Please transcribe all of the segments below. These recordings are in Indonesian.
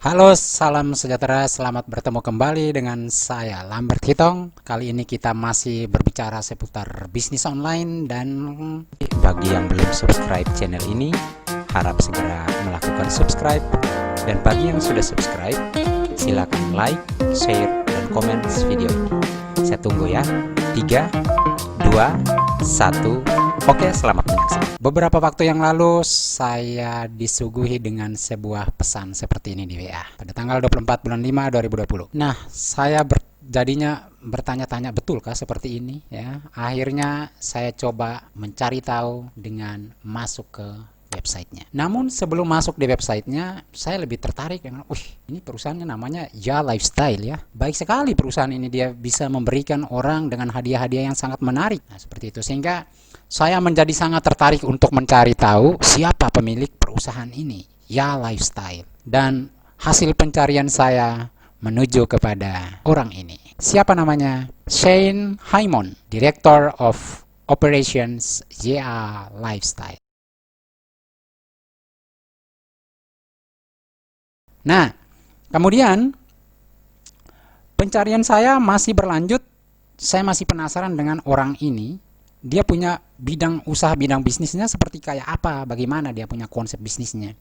Halo, salam sejahtera. Selamat bertemu kembali dengan saya Lambert Hitong. Kali ini kita masih berbicara seputar bisnis online, dan bagi yang belum subscribe channel ini, harap segera melakukan subscribe. Dan bagi yang sudah subscribe, silakan like, share, dan komen video ini. Saya tunggu ya. 3, 2, 1. Oke, selamat menyaksikan. Beberapa waktu yang lalu saya disuguhi dengan sebuah pesan seperti ini di WA pada tanggal 24 bulan 5 2020. Nah, saya jadinya bertanya-tanya, betulkah seperti ini ya? Akhirnya saya coba mencari tahu dengan masuk ke websitenya. Namun sebelum masuk di websitenya, saya lebih tertarik dengan, ini perusahaannya namanya Ya Lifestyle ya. Baik sekali perusahaan ini, dia bisa memberikan orang dengan hadiah-hadiah yang sangat menarik. Nah, seperti itu. Sehingga saya menjadi sangat tertarik untuk mencari tahu siapa pemilik perusahaan ini, Ya Lifestyle. Dan hasil pencarian saya menuju kepada orang ini. Siapa namanya? Shane Haimon, Director of Operations Ya Lifestyle. Nah, kemudian pencarian saya masih berlanjut. Saya masih penasaran dengan orang ini. Dia punya bidang usaha, bidang bisnisnya seperti kayak apa, bagaimana dia punya konsep bisnisnya.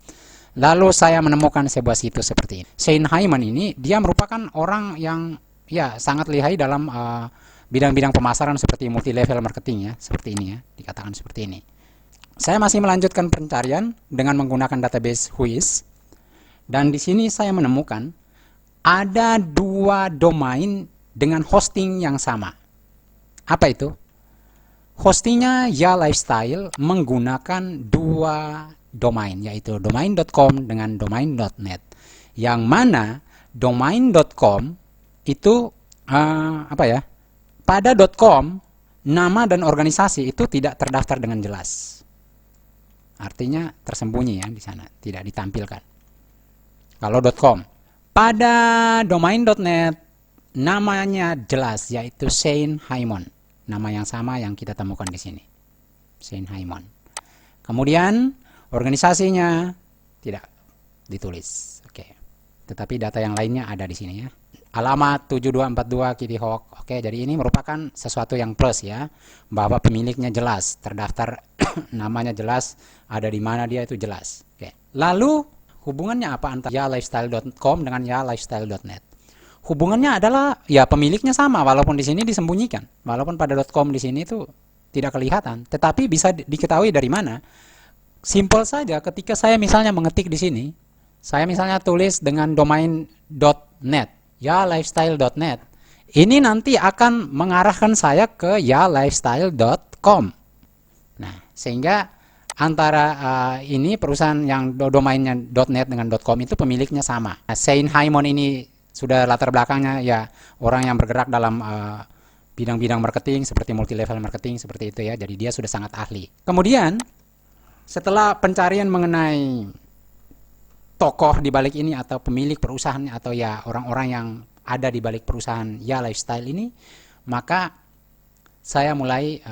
Lalu saya menemukan sebuah situs seperti ini. Shane Haimon ini, dia merupakan orang yang ya sangat lihai dalam bidang-bidang pemasaran seperti multi level marketing ya, seperti ini ya, dikatakan seperti ini. Saya masih melanjutkan pencarian dengan menggunakan database Whois. Dan di sini saya menemukan ada dua domain dengan hosting yang sama. Apa itu? Hostingnya Ya Lifestyle menggunakan dua domain, yaitu domain.com dengan domain.net. Yang mana domain.com itu pada .com nama dan organisasi itu tidak terdaftar dengan jelas. Artinya tersembunyi ya di sana, tidak ditampilkan. Kalau .com. Pada domain.net namanya jelas, yaitu Shane Haimon. Nama yang sama yang kita temukan di sini. Shane Haimon. Kemudian organisasinya tidak ditulis. Oke. Tetapi data yang lainnya ada di sini ya. Alamat 7242 Kitty Hawk. Oke, jadi ini merupakan sesuatu yang plus ya, bahwa pemiliknya jelas, terdaftar namanya jelas, ada di mana dia itu jelas. Oke. Lalu hubungannya apa antara yalifestyle.com dengan yalifestyle.net? Hubungannya adalah ya pemiliknya sama, walaupun di sini disembunyikan. Walaupun pada .com di sini itu tidak kelihatan, tetapi bisa diketahui dari mana? Simpel saja, ketika saya misalnya mengetik di sini, saya misalnya tulis dengan domain.net, yalifestyle.net. Ini nanti akan mengarahkan saya ke yalifestyle.com. Nah, sehingga antara ini perusahaan yang domainnya .net dengan .com itu pemiliknya sama. Nah, Shane Haimon ini sudah latar belakangnya ya orang yang bergerak dalam bidang-bidang marketing seperti multi level marketing seperti itu ya. Jadi dia sudah sangat ahli. Kemudian setelah pencarian mengenai tokoh di balik ini atau pemilik perusahaan atau ya orang-orang yang ada di balik perusahaan Ya Lifestyle ini, maka saya mulai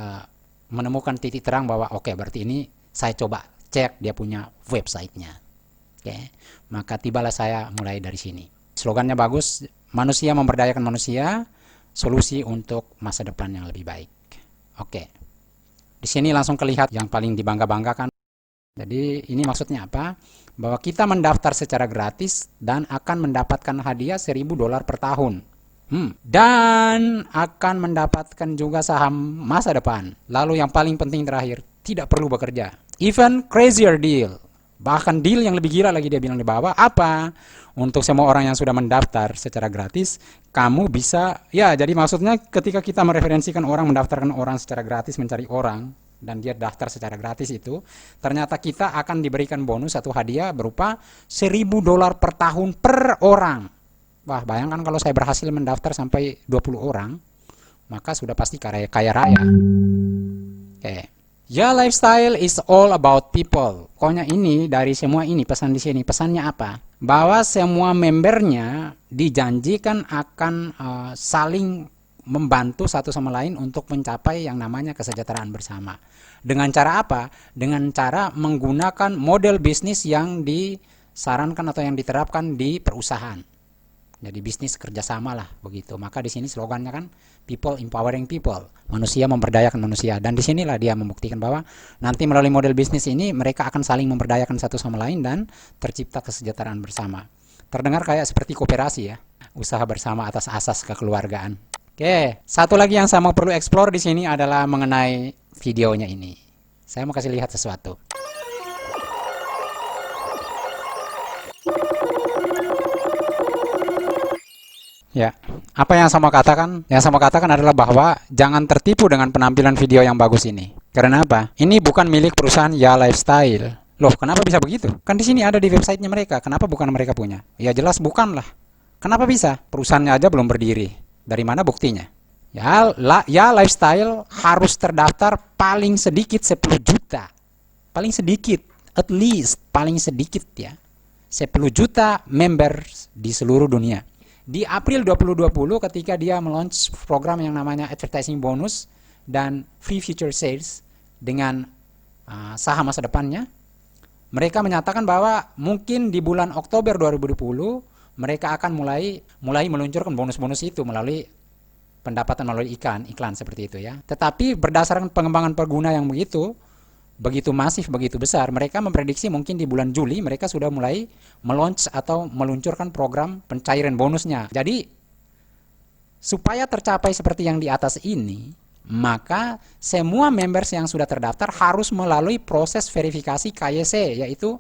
menemukan titik terang bahwa oke, berarti ini saya coba cek dia punya websitenya. Oke, maka tibalah saya mulai dari sini. Slogannya bagus, manusia memberdayakan manusia, solusi untuk masa depan yang lebih baik. Oke, di sini langsung kelihatan yang paling dibangga-banggakan. Jadi ini maksudnya apa? Bahwa kita mendaftar secara gratis dan akan mendapatkan hadiah $1.000 per tahun. Dan akan mendapatkan juga saham masa depan. Lalu yang paling penting terakhir, tidak perlu bekerja. Even crazier deal. Bahkan deal yang lebih gila lagi dia bilang di bawah. Apa? Untuk semua orang yang sudah mendaftar secara gratis, kamu bisa, ya jadi maksudnya ketika kita mereferensikan orang, mendaftarkan orang secara gratis, mencari orang, dan dia daftar secara gratis itu, ternyata kita akan diberikan bonus atau hadiah berupa $1.000 per tahun per orang. Wah, bayangkan kalau saya berhasil mendaftar sampai 20 orang, maka sudah pasti kaya raya. Oke. Ya Lifestyle is all about people. Pokoknya ini dari semua ini pesan di sini. Pesannya apa? Bahwa semua membernya dijanjikan akan saling membantu satu sama lain untuk mencapai yang namanya kesejahteraan bersama. Dengan cara apa? Dengan cara menggunakan model bisnis yang disarankan atau yang diterapkan di perusahaan. Jadi bisnis kerjasama lah begitu. Maka di sini slogannya kan people empowering people, manusia memberdayakan manusia. Dan disinilah dia membuktikan bahwa nanti melalui model bisnis ini mereka akan saling memberdayakan satu sama lain dan tercipta kesejahteraan bersama. Terdengar kayak seperti kooperasi ya, usaha bersama atas asas kekeluargaan. Oke, satu lagi yang saya mau perlu explore di sini adalah mengenai videonya ini. Saya mau kasih lihat sesuatu. Ya, apa yang saya mau katakan? Yang saya mau katakan adalah bahwa jangan tertipu dengan penampilan video yang bagus ini. Karena apa? Ini bukan milik perusahaan Ya Lifestyle. Loh, kenapa bisa begitu? Kan di sini ada di websitenya mereka. Kenapa bukan mereka punya? Ya jelas bukan lah. Kenapa bisa? Perusahaannya aja belum berdiri. Dari mana buktinya? Ya Lifestyle harus terdaftar paling sedikit 10 juta. Paling sedikit, at least paling sedikit ya. 10 juta members di seluruh dunia. Di April 2020 ketika dia meluncur program yang namanya advertising bonus dan free future sales dengan saham masa depannya, mereka menyatakan bahwa mungkin di bulan Oktober 2020 mereka akan mulai meluncurkan bonus-bonus itu melalui pendapatan melalui iklan seperti itu ya. Tetapi berdasarkan pengembangan pengguna yang begitu masif, begitu besar, mereka memprediksi mungkin di bulan Juli mereka sudah mulai meluncurkan program pencairan bonusnya. Jadi supaya tercapai seperti yang di atas ini, maka semua members yang sudah terdaftar harus melalui proses verifikasi KYC, yaitu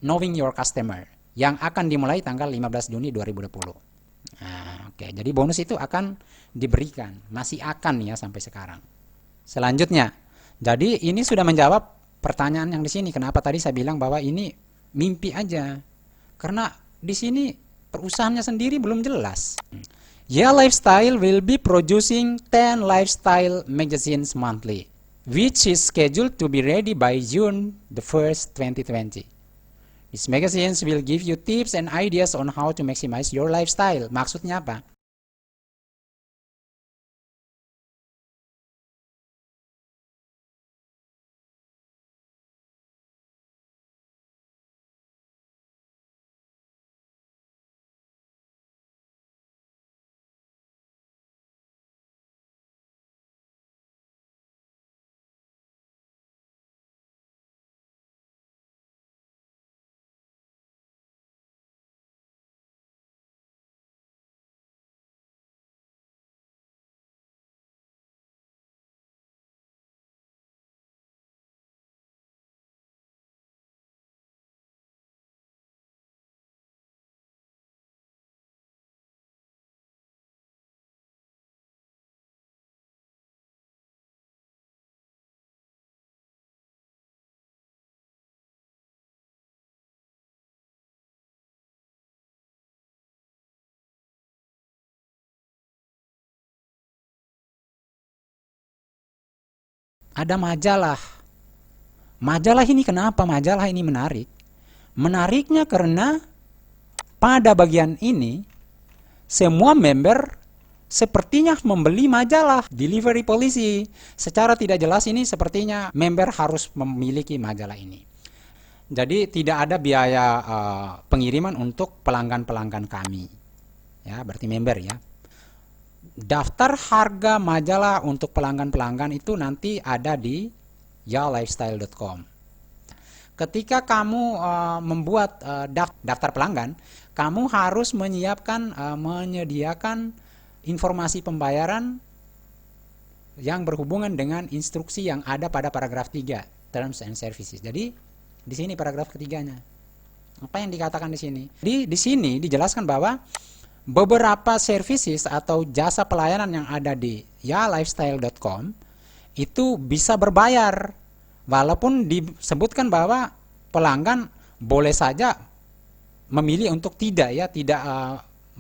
Knowing Your Customer, yang akan dimulai tanggal 15 Juni 2020. Nah, oke. Jadi bonus itu akan diberikan, masih akan ya sampai sekarang. Selanjutnya, jadi ini sudah menjawab pertanyaan yang di sini. Kenapa tadi saya bilang bahwa ini mimpi aja? Karena di sini perusahaannya sendiri belum jelas. Ya Lifestyle will be producing 10 lifestyle magazines monthly, which is scheduled to be ready by June the 1st, 2020. These magazines will give you tips and ideas on how to maximize your lifestyle. Maksudnya apa? Ada majalah. Majalah ini kenapa majalah ini menarik? Menariknya karena pada bagian ini semua member sepertinya membeli majalah delivery policy. Secara tidak jelas ini sepertinya member harus memiliki majalah ini. Jadi tidak ada biaya pengiriman untuk pelanggan-pelanggan kami. Ya, berarti member ya. Daftar harga majalah untuk pelanggan-pelanggan itu nanti ada di yalifestyle.com. Ketika kamu membuat daftar pelanggan, kamu harus menyediakan informasi pembayaran yang berhubungan dengan instruksi yang ada pada paragraf 3, Terms and Services. Jadi di sini paragraf ketiganya. Apa yang dikatakan di sini? Di sini dijelaskan bahwa beberapa services atau jasa pelayanan yang ada di yalifestyle.com itu bisa berbayar, walaupun disebutkan bahwa pelanggan boleh saja memilih untuk tidak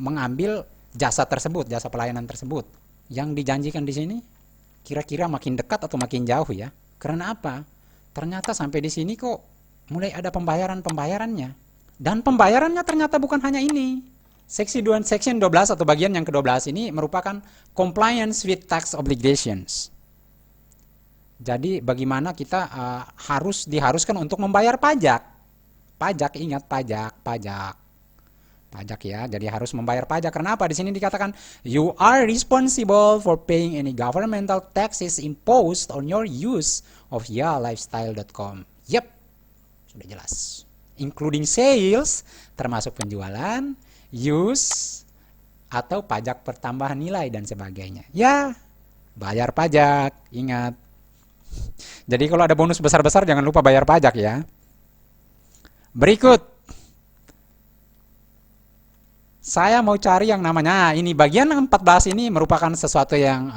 mengambil jasa tersebut, jasa pelayanan tersebut. Yang dijanjikan di sini kira-kira makin dekat atau makin jauh ya? Karena apa? Ternyata sampai di sini kok mulai ada pembayarannya, dan pembayarannya ternyata bukan hanya ini. Section 12 atau bagian yang ke-12 ini merupakan compliance with tax obligations. Jadi bagaimana kita diharuskan untuk membayar pajak. Pajak, ingat pajak ya. Jadi harus membayar pajak. Kenapa? Di sini dikatakan you are responsible for paying any governmental taxes imposed on your use of yalifestyle.com. Yep, sudah jelas. Including sales, termasuk penjualan, use, atau pajak pertambahan nilai dan sebagainya. Ya, bayar pajak, ingat. Jadi kalau ada bonus besar-besar jangan lupa bayar pajak ya. Berikut, saya mau cari yang namanya, ini bagian 14 ini merupakan sesuatu yang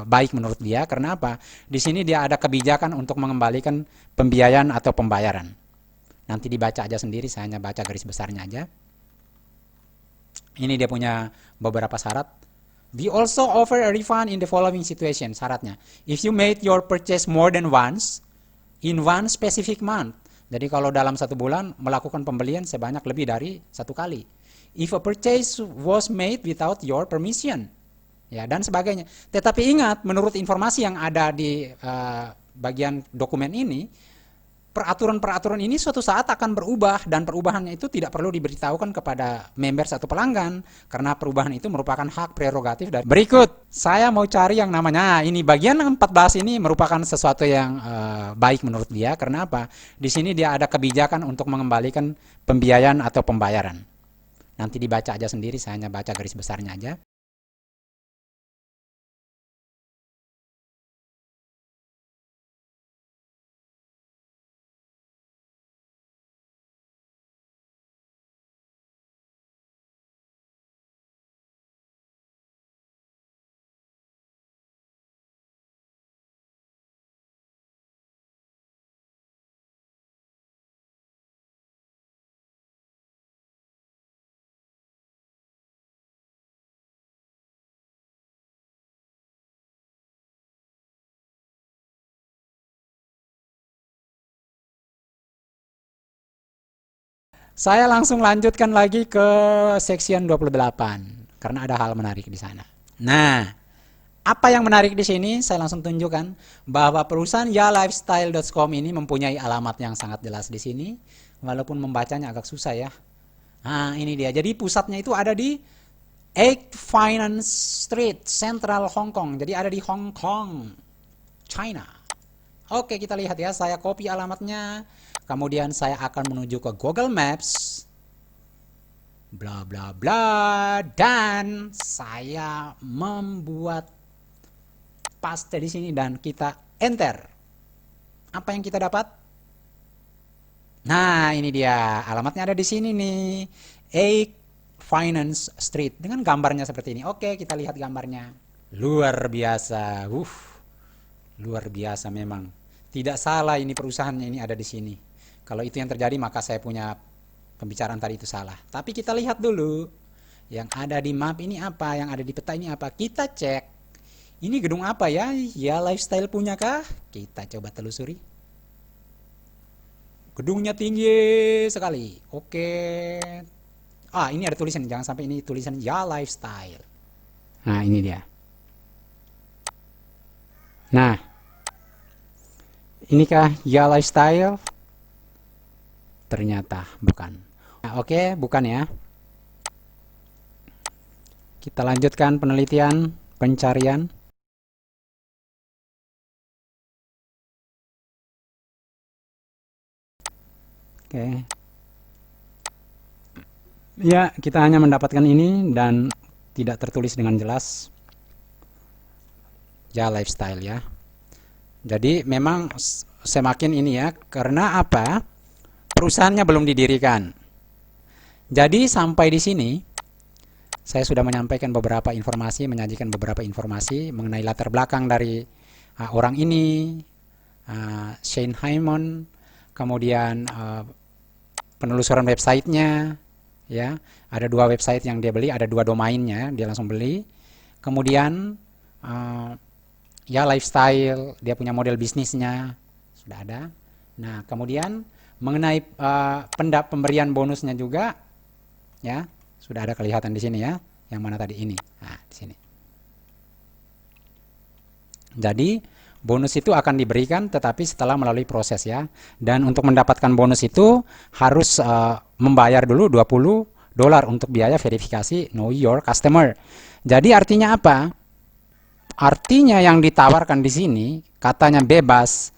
baik menurut dia. Karena apa? Di sini dia ada kebijakan untuk mengembalikan pembiayaan atau pembayaran. Nanti dibaca aja sendiri, saya hanya baca garis besarnya aja. Ini dia punya beberapa syarat. We also offer a refund in the following situation. Syaratnya, if you made your purchase more than once in one specific month. Jadi kalau dalam satu bulan melakukan pembelian sebanyak lebih dari satu kali. If a purchase was made without your permission, ya, dan sebagainya. Tetapi ingat, menurut informasi yang ada di bagian dokumen ini, peraturan-peraturan ini suatu saat akan berubah, dan perubahannya itu tidak perlu diberitahukan kepada members atau pelanggan, karena perubahan itu merupakan hak prerogatif dari. Berikut, saya mau cari yang namanya, ini bagian 14 ini merupakan sesuatu yang baik menurut dia. Karena apa? Di sini dia ada kebijakan untuk mengembalikan pembiayaan atau pembayaran. Nanti dibaca aja sendiri, saya hanya baca garis besarnya aja. Saya langsung lanjutkan lagi ke section 28 karena ada hal menarik di sana. Nah, apa yang menarik di sini? Saya langsung tunjukkan bahwa perusahaan yalifestyle.com ini mempunyai alamat yang sangat jelas di sini, walaupun membacanya agak susah ya. Nah, ini dia. Jadi pusatnya itu ada di 8 Finance Street, Central Hong Kong. Jadi ada di Hong Kong, China. Oke, kita lihat ya. Saya copy alamatnya. Kemudian saya akan menuju ke Google Maps. Bla bla bla, dan saya membuat paste di sini dan kita enter. Apa yang kita dapat? Nah, ini dia. Alamatnya ada di sini nih. 8 Finance Street dengan gambarnya seperti ini. Oke, kita lihat gambarnya. Luar biasa. Luar biasa memang. Tidak salah, ini perusahaannya ini ada di sini. Kalau itu yang terjadi, maka saya punya pembicaraan tadi itu salah. Tapi kita lihat dulu. Yang ada di map ini apa? Yang ada di peta ini apa? Kita cek. Ini gedung apa ya? Ya, Lifestyle punya kah? Kita coba telusuri. Gedungnya tinggi sekali. Oke. Ini ada tulisan. Jangan sampai ini tulisan Ya Lifestyle. Nah, ini dia. Nah, inikah Ya Lifestyle? Ternyata bukan. Nah, oke, bukan ya. Kita lanjutkan penelitian, pencarian. Oke. Ya, kita hanya mendapatkan ini dan tidak tertulis dengan jelas. Ya Lifestyle ya. Jadi memang semakin ini ya, karena apa? Perusahaannya belum didirikan. Jadi sampai di sini saya sudah menyampaikan beberapa informasi, menyajikan beberapa informasi mengenai latar belakang dari orang ini, Shane Hyman, kemudian penelusuran websitenya, ya, ada 2 website yang dia beli, ada 2 domainnya, dia langsung beli. Kemudian Ya Lifestyle, dia punya model bisnisnya, sudah ada. Nah, kemudian mengenai pemberian bonusnya juga, ya, sudah ada kelihatan di sini ya. Yang mana tadi ini? Nah, di sini. Jadi Bonus itu akan diberikan tetapi setelah melalui proses ya. Dan untuk mendapatkan bonus itu harus membayar dulu $20 untuk biaya verifikasi Know Your Customer. Jadi artinya apa? Artinya yang ditawarkan di sini katanya bebas,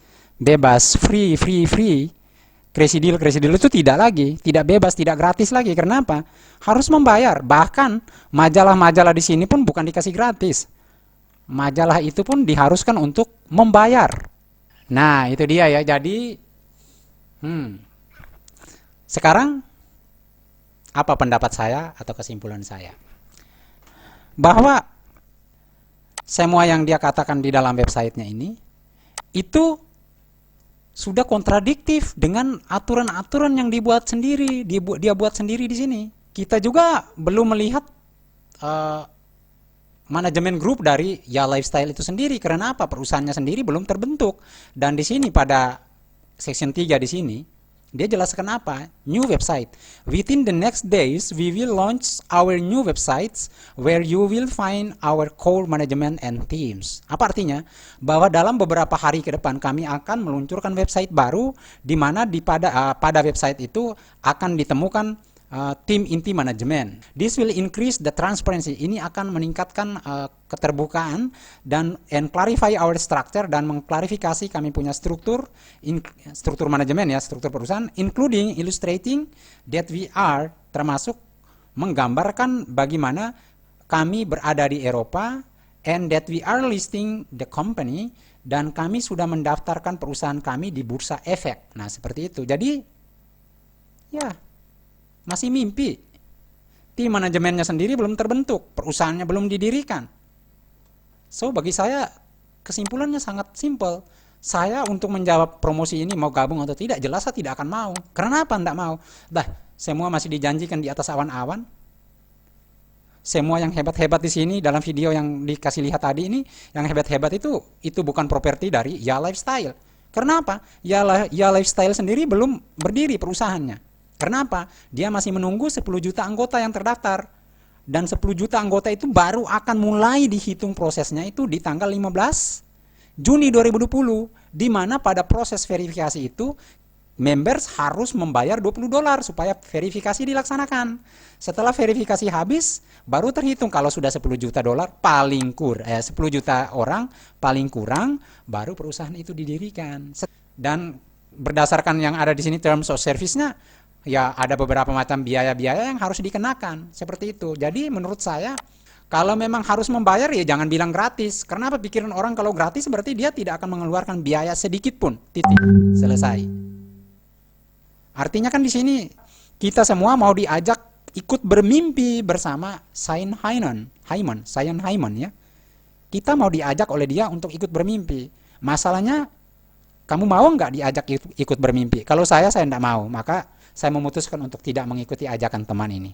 free. Crazy deal itu tidak bebas, tidak gratis lagi. Kenapa? Harus membayar. Bahkan majalah-majalah di sini pun bukan dikasih gratis. Majalah itu pun diharuskan untuk membayar. Nah, itu dia ya. Jadi, sekarang apa pendapat saya atau kesimpulan saya? Bahwa semua yang dia katakan di dalam websitenya ini, itu sudah kontradiktif dengan aturan-aturan yang dibuat sendiri, dia buat sendiri di sini. Kita juga belum melihat manajemen grup dari Ya Lifestyle itu sendiri. Karena apa? Perusahaannya sendiri belum terbentuk. Dan di sini pada section 3 di sini dia jelaskan apa? New website. Within the next days, we will launch our new websites where you will find our core management and teams. Apa artinya? Bahwa dalam beberapa hari ke depan kami akan meluncurkan website baru di mana pada website itu akan ditemukan tim inti manajemen. This will increase the transparency. Ini akan meningkatkan keterbukaan and clarify our structure, dan mengklarifikasi kami punya struktur manajemen ya, struktur perusahaan, including illustrating that we are, termasuk menggambarkan bagaimana kami berada di Eropa, and that we are listing the company, dan kami sudah mendaftarkan perusahaan kami di Bursa Efek. Nah, seperti itu. Jadi ya masih mimpi. Tim manajemennya sendiri belum terbentuk, perusahaannya belum didirikan. So, bagi saya kesimpulannya sangat simpel. Saya untuk menjawab promosi ini mau gabung atau tidak, jelas saya tidak akan mau. Kenapa tidak mau? Semua masih dijanjikan di atas awan-awan. Semua yang hebat-hebat di sini dalam video yang dikasih lihat tadi ini, yang hebat-hebat itu bukan properti dari Ya Lifestyle. Kenapa? Ya Lifestyle sendiri belum berdiri perusahaannya. Kenapa? Dia masih menunggu 10 juta anggota yang terdaftar. Dan 10 juta anggota itu baru akan mulai dihitung prosesnya itu di tanggal 15 Juni 2020. Di mana pada proses verifikasi itu, members harus membayar $20 supaya verifikasi dilaksanakan. Setelah verifikasi habis, baru terhitung kalau sudah $10 juta paling 10 juta orang paling kurang, baru perusahaan itu didirikan. Dan berdasarkan yang ada di sini terms of service-nya, ya ada beberapa macam biaya-biaya yang harus dikenakan, seperti itu. Jadi menurut saya, kalau memang harus membayar ya jangan bilang gratis. Karena apa? Pikiran orang kalau gratis berarti dia tidak akan mengeluarkan biaya sedikit pun. Titik. Selesai. Artinya kan di sini kita semua mau diajak ikut bermimpi bersama Sain Hyman ya. Kita mau diajak oleh dia untuk ikut bermimpi. Masalahnya, kamu mau nggak diajak ikut bermimpi? Kalau saya tidak mau, maka saya memutuskan untuk tidak mengikuti ajakan teman ini.